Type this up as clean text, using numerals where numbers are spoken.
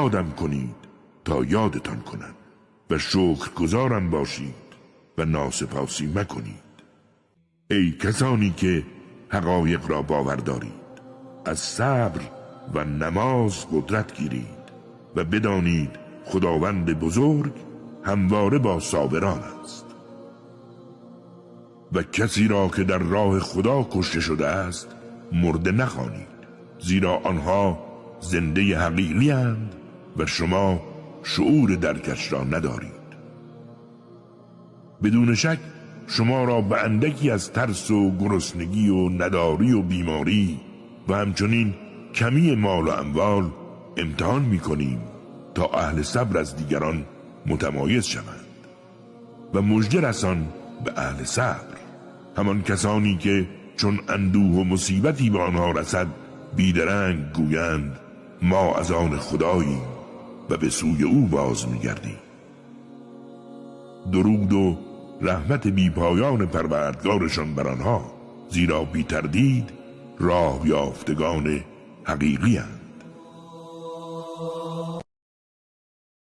یادم کنید تا یادتان کنم و شکرگزارم باشید و ناسپاسی مکنید. ای کسانی که حقایق را باور دارید، از صبر و نماز قدرت گیرید و بدانید خداوند بزرگ همواره با صابران است. و کسی را که در راه خدا کشته شده است مرده نخوانید، زیرا آنها زنده حقیقی اند و شما شعور درکش را ندارید. بدون شک شما را به اندکی از ترس و گرسنگی و نداری و بیماری و همچنین کمی مال و اموال امتحان می کنیم تا اهل صبر از دیگران متمایز شوند. و مژده رسان به اهل صبر، همان کسانی که چون اندوه و مصیبتی به آنها رسد بیدرنگ گویند ما از آن خداییم و به سوی او باز می گردیم. درود و رحمت بی پایان پروردگارشان بر آنها، زیرا بی تردید راه یافتگان حقیقی اند.